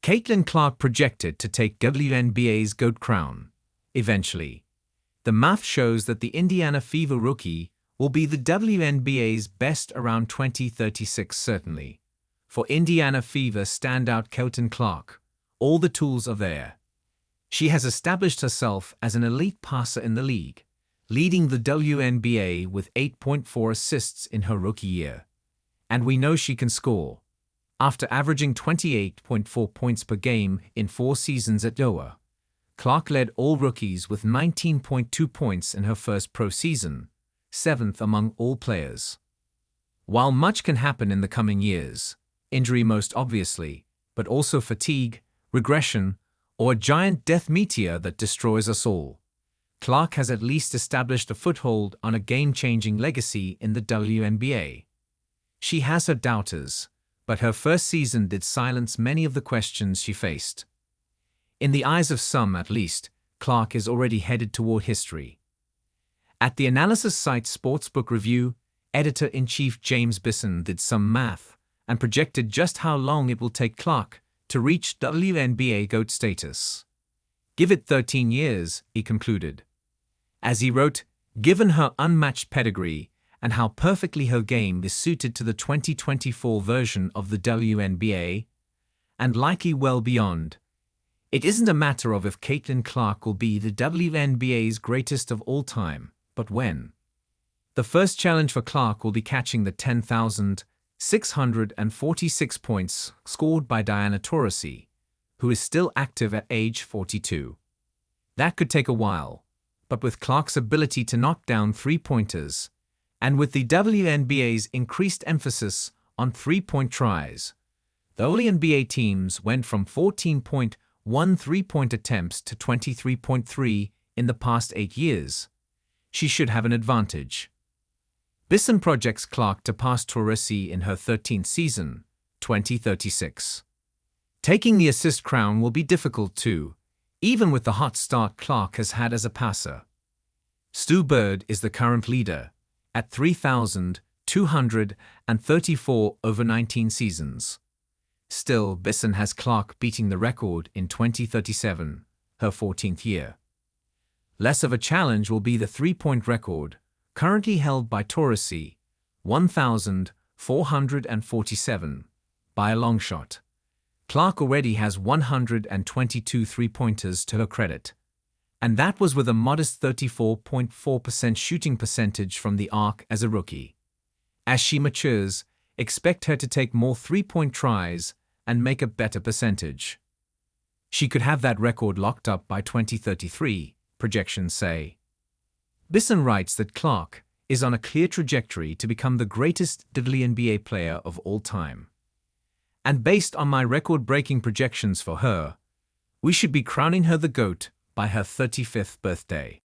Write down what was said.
Cailtin Clark projected to take WNBA's GOAT crown. Eventually, the math shows that the Indiana Fever rookie will be the WNBA's best around 2036 certainly. For Indiana Fever standout Cailtin Clark, all the tools are there. She has established herself as an elite passer in the league, leading the WNBA with 8.4 assists in her rookie year. And we know she can score. After averaging 28.4 points per game in 4 seasons at Iowa, Clark led all rookies with 19.2 points in her first pro season, 7th among all players. While much can happen in the coming years, injury most obviously, but also fatigue, regression, or a giant death meteor that destroys us all, Clark has at least established a foothold on a game-changing legacy in the WNBA. She has her doubters, but her first season did silence many of the questions she faced. In the eyes of some, at least, Clark is already headed toward history. At the analysis site Sportsbook Review, editor-in-chief James Bisson did some math and projected just how long it will take Clark to reach WNBA GOAT status. Give it 13 years, he concluded. As he wrote, given her unmatched pedigree and how perfectly her game is suited to the 2024 version of the WNBA, and likely well beyond, it isn't a matter of if Cailtin Clark will be the WNBA's greatest of all time, but when. The first challenge for Clark will be catching the 10,646 points scored by Diana Taurasi, who is still active at age 42. That could take a while, but with Clark's ability to knock down three-pointers, and with the WNBA's increased emphasis on three-point tries, the WNBA teams went from 14.1 three-point attempts to 23.3 in the past 8 years. She should have an advantage. Bisson projects Clark to pass Taurasi in her 13th season, 2036. Taking the assist crown will be difficult too, even with the hot start Clark has had as a passer. Stu Bird is the current leader, at 3,234 over 19 seasons. Still, Bisson has Clark beating the record in 2037, her 14th year. Less of a challenge will be the three-point record, currently held by Taurasi, 1,447, by a long shot. Clark already has 122 three-pointers to her credit, and that was with a modest 34.4% shooting percentage from the arc as a rookie. As she matures, expect her to take more three-point tries and make a better percentage. She could have that record locked up by 2033, projections say. Bisson writes that Clark is on a clear trajectory to become the greatest WNBA player of all time. And based on my record-breaking projections for her, we should be crowning her the GOAT by her 35th birthday.